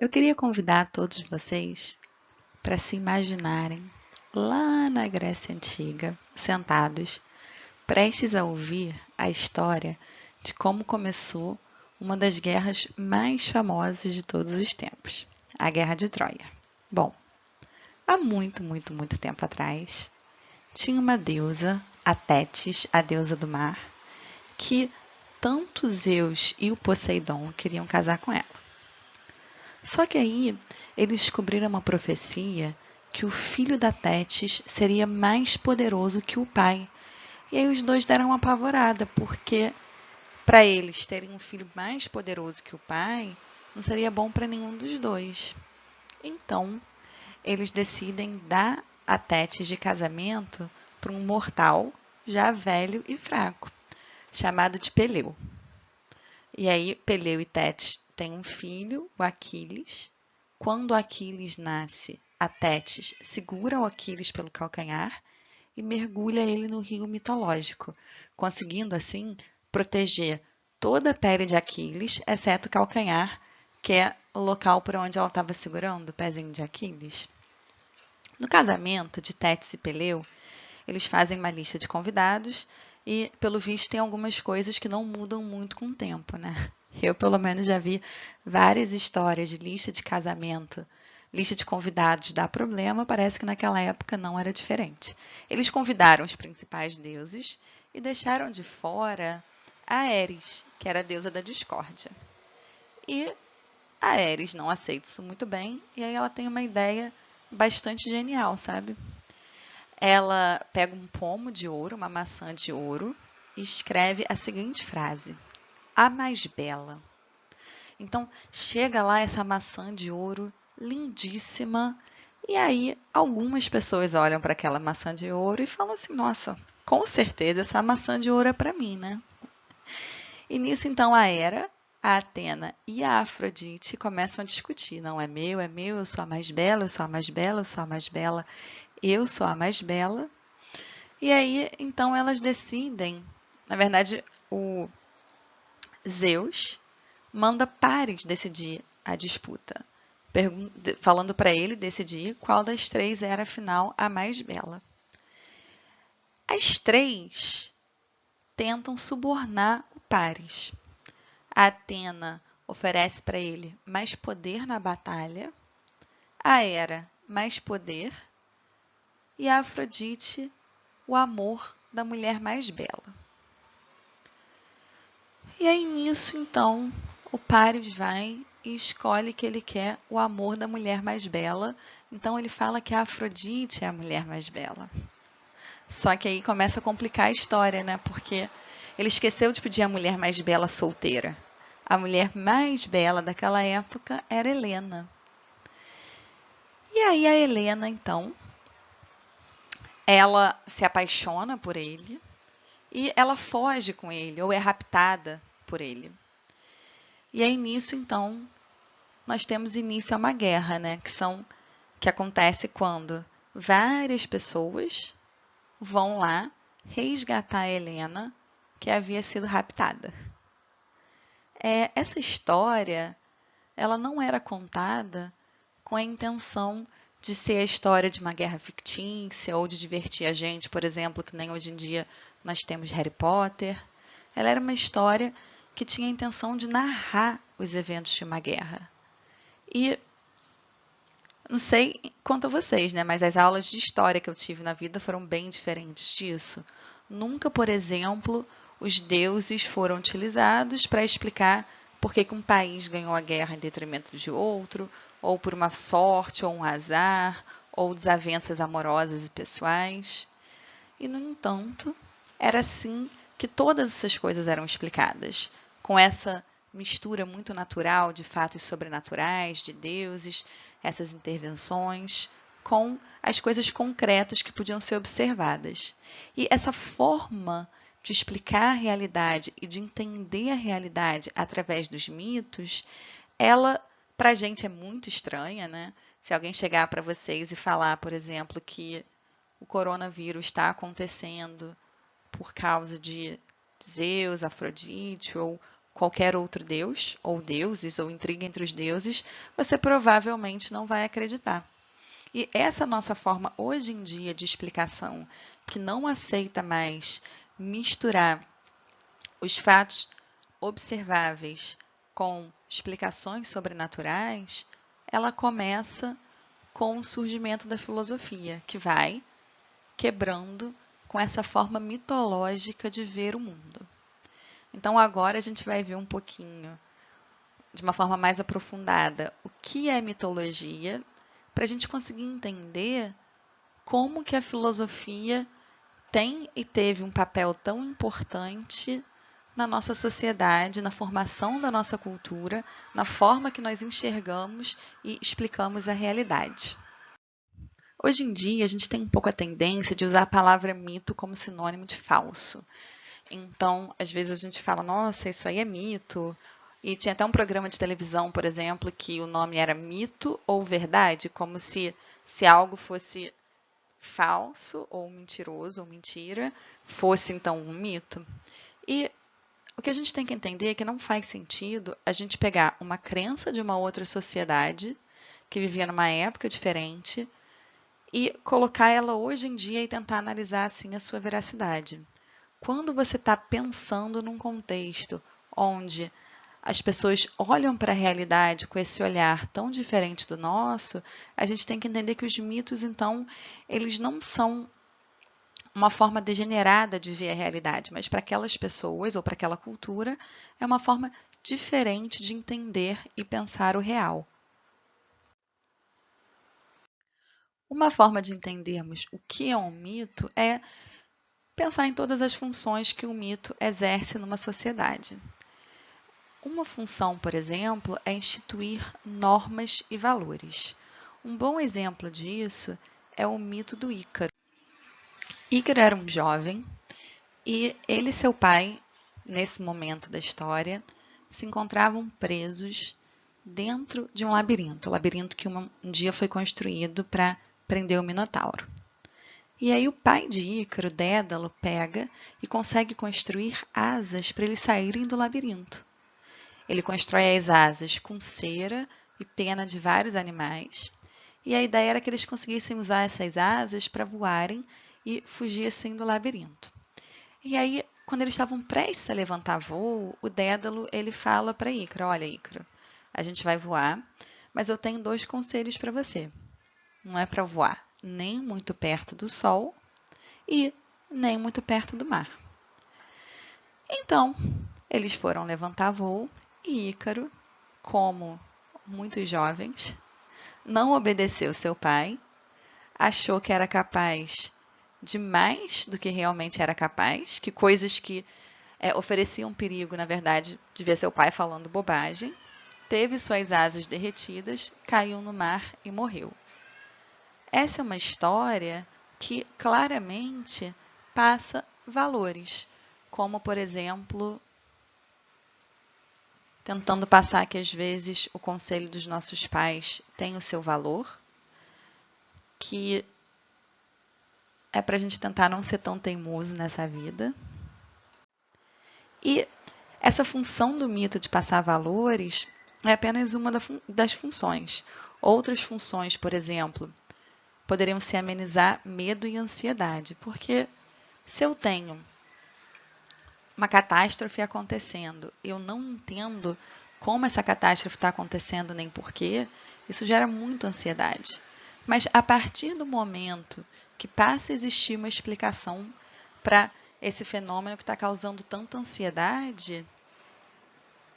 Eu queria convidar todos vocês para se imaginarem lá na Grécia Antiga, sentados, prestes a ouvir a história de como começou uma das guerras mais famosas de todos os tempos, a Guerra de Troia. Bom, há muito tempo atrás, tinha uma deusa, a Tétis, a deusa do mar, que tanto Zeus e o Poseidon queriam casar com ela. Só que aí eles descobriram uma profecia que o filho da Tétis seria mais poderoso que o pai. E aí os dois deram uma apavorada, porque para eles terem um filho mais poderoso que o pai, não seria bom para nenhum dos dois. Então, eles decidem dar a Tétis de casamento para um mortal já velho e fraco, chamado de Peleu. E aí, Peleu e Tétis têm um filho, o Aquiles. Quando o Aquiles nasce, a Tétis segura o Aquiles pelo calcanhar e mergulha ele no rio mitológico, conseguindo assim proteger toda a pele de Aquiles, exceto o calcanhar, que é o local por onde ela estava segurando o pezinho de Aquiles. No casamento de Tétis e Peleu, eles fazem uma lista de convidados e, pelo visto, tem algumas coisas que não mudam muito com o tempo, né? Eu, pelo menos, já vi várias histórias de lista de casamento, lista de convidados dá problema, parece que naquela época não era diferente. Eles convidaram os principais deuses e deixaram de fora a Ares, que era a deusa da discórdia. E a Ares não aceita isso muito bem, e aí ela tem uma ideia bastante genial, sabe? Ela pega um pomo de ouro, uma maçã de ouro, e escreve a seguinte frase: A mais bela. Então, chega lá essa maçã de ouro lindíssima, e aí algumas pessoas olham para aquela maçã de ouro e falam assim: Nossa, com certeza essa maçã de ouro é para mim, né? E nisso, então, a Hera, a Atena e a Afrodite começam a discutir: Não, é meu, eu sou a mais bela, eu sou a mais bela, eu sou a mais bela, eu sou a mais bela. E aí, então, elas decidem, na verdade, o Zeus manda Paris decidir a disputa, falando para ele decidir qual das três era, afinal, a mais bela. As três tentam subornar o Paris. A Atena oferece para ele mais poder na batalha, a Hera mais poder e a Afrodite o amor da mulher mais bela. E aí nisso, então, o Paris vai e escolhe que ele quer o amor da mulher mais bela. Então ele fala que a Afrodite é a mulher mais bela. Só que aí começa a complicar a história, né? Porque ele esqueceu de pedir a mulher mais bela solteira. A mulher mais bela daquela época era Helena. E aí a Helena, então, ela se apaixona por ele e ela foge com ele ou é raptada por ele. E aí nisso, então, nós temos início a uma guerra, né? Que acontece quando várias pessoas vão lá resgatar a Helena, que havia sido raptada. Essa história, ela não era contada com a intenção de ser a história de uma guerra fictícia ou de divertir a gente, por exemplo, que nem hoje em dia nós temos Harry Potter. Ela era uma história que tinha a intenção de narrar os eventos de uma guerra. E não sei quanto a vocês, né? Mas as aulas de história que eu tive na vida foram bem diferentes disso. Nunca, por exemplo, os deuses foram utilizados para explicar por que um país ganhou a guerra em detrimento de outro, ou por uma sorte, ou um azar, ou desavenças amorosas e pessoais. E, no entanto, era assim que todas essas coisas eram explicadas, com essa mistura muito natural de fatos sobrenaturais, de deuses, essas intervenções, com as coisas concretas que podiam ser observadas. E essa forma de explicar a realidade e de entender a realidade através dos mitos, ela, para a gente, é muito estranha, né? Se alguém chegar para vocês e falar, por exemplo, que o coronavírus está acontecendo por causa de Zeus, Afrodite ou qualquer outro deus, ou deuses, ou intriga entre os deuses, você provavelmente não vai acreditar. E essa nossa forma hoje em dia de explicação, que não aceita mais misturar os fatos observáveis com explicações sobrenaturais, ela começa com o surgimento da filosofia, que vai quebrando com essa forma mitológica de ver o mundo. Então agora a gente vai ver um pouquinho, de uma forma mais aprofundada, o que é mitologia, para a gente conseguir entender como que a filosofia tem e teve um papel tão importante na nossa sociedade, na formação da nossa cultura, na forma que nós enxergamos e explicamos a realidade. Hoje em dia, a gente tem um pouco a tendência de usar a palavra mito como sinônimo de falso. Então, às vezes a gente fala, nossa, isso aí é mito. E tinha até um programa de televisão, por exemplo, que o nome era Mito ou Verdade, como se algo fosse falso ou mentiroso ou mentira, fosse então um mito. E o que a gente tem que entender é que não faz sentido a gente pegar uma crença de uma outra sociedade que vivia numa época diferente e colocar ela hoje em dia e tentar analisar assim a sua veracidade. Quando você está pensando num contexto onde as pessoas olham para a realidade com esse olhar tão diferente do nosso, a gente tem que entender que os mitos, então, eles não são uma forma degenerada de ver a realidade, mas para aquelas pessoas ou para aquela cultura é uma forma diferente de entender e pensar o real. Uma forma de entendermos o que é um mito é pensar em todas as funções que o mito exerce numa sociedade. Uma função, por exemplo, é instituir normas e valores. Um bom exemplo disso é o mito do Ícaro. Ícaro era um jovem e ele e seu pai, nesse momento da história, se encontravam presos dentro de um labirinto que um dia foi construído para prender o Minotauro. E aí o pai de Ícaro, Dédalo, pega e consegue construir asas para eles saírem do labirinto. Ele constrói as asas com cera e pena de vários animais, e a ideia era que eles conseguissem usar essas asas para voarem e fugissem do labirinto. E aí, quando eles estavam prestes a levantar voo, o Dédalo ele fala para Ícaro, olha Ícaro, a gente vai voar, mas eu tenho 2 conselhos para você. Não é para voar nem muito perto do sol e nem muito perto do mar. Então, eles foram levantar voo e Ícaro, como muitos jovens, não obedeceu seu pai, achou que era capaz de mais do que realmente era capaz, que coisas que ofereciam perigo, na verdade, devia ser o pai falando bobagem, teve suas asas derretidas, caiu no mar e morreu. Essa é uma história que claramente passa valores, como, por exemplo, tentando passar que às vezes o conselho dos nossos pais tem o seu valor, que é para a gente tentar não ser tão teimoso nessa vida. E essa função do mito de passar valores é apenas uma das funções. Outras funções, por exemplo, poderiam se amenizar medo e ansiedade, porque se eu tenho uma catástrofe acontecendo, eu não entendo como essa catástrofe está acontecendo nem porquê, isso gera muita ansiedade. Mas a partir do momento que passa a existir uma explicação para esse fenômeno que está causando tanta ansiedade,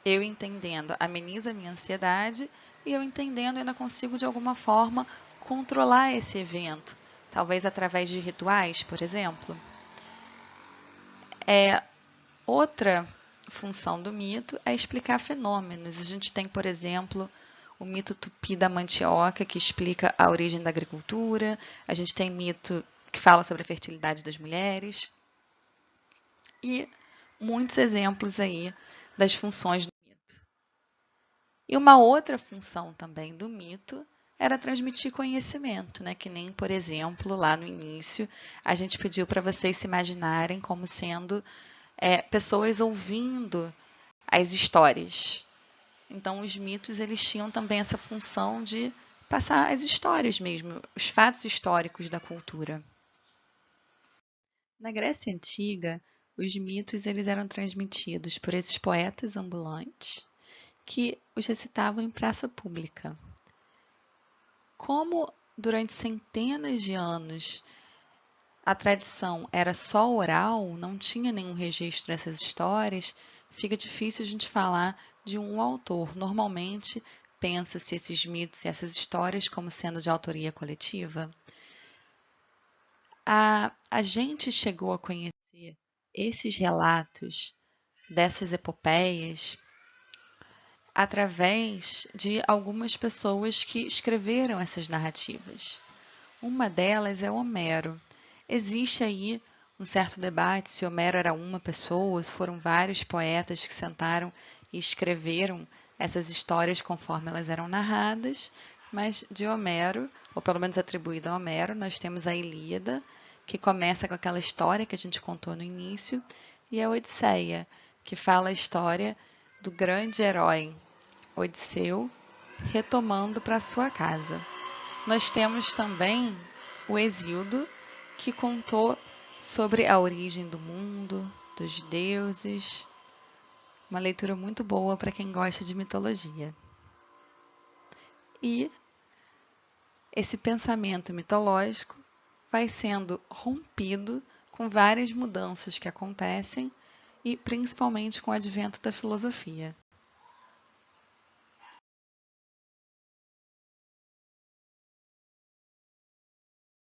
eu entendendo ameniza a minha ansiedade e eu entendendo ainda consigo de alguma forma controlar esse evento, talvez através de rituais, por exemplo. Outra função do mito é explicar fenômenos. A gente tem, por exemplo, o mito tupi da mandioca, que explica a origem da agricultura. A gente tem mito que fala sobre a fertilidade das mulheres. E muitos exemplos aí das funções do mito. E uma outra função também do mito era transmitir conhecimento, né? Que nem, por exemplo, lá no início, a gente pediu para vocês se imaginarem como sendo pessoas ouvindo as histórias. Então, os mitos eles tinham também essa função de passar as histórias mesmo, os fatos históricos da cultura. Na Grécia Antiga, os mitos eles eram transmitidos por esses poetas ambulantes que os recitavam em praça pública. Como durante centenas de anos a tradição era só oral, não tinha nenhum registro dessas histórias, fica difícil a gente falar de um autor. Normalmente, pensa-se esses mitos e essas histórias como sendo de autoria coletiva. A gente chegou a conhecer esses relatos dessas epopeias através de algumas pessoas que escreveram essas narrativas. Uma delas é Homero. Existe aí um certo debate se Homero era uma pessoa, se foram vários poetas que sentaram e escreveram essas histórias conforme elas eram narradas, mas de Homero, ou pelo menos atribuída a Homero, nós temos a Ilíada, que começa com aquela história que a gente contou no início, e a Odisseia, que fala a história do grande herói Odisseu retomando para sua casa. Nós temos também o Hesíodo, que contou sobre a origem do mundo, dos deuses. Uma leitura muito boa para quem gosta de mitologia. E esse pensamento mitológico vai sendo rompido com várias mudanças que acontecem e principalmente com o advento da filosofia.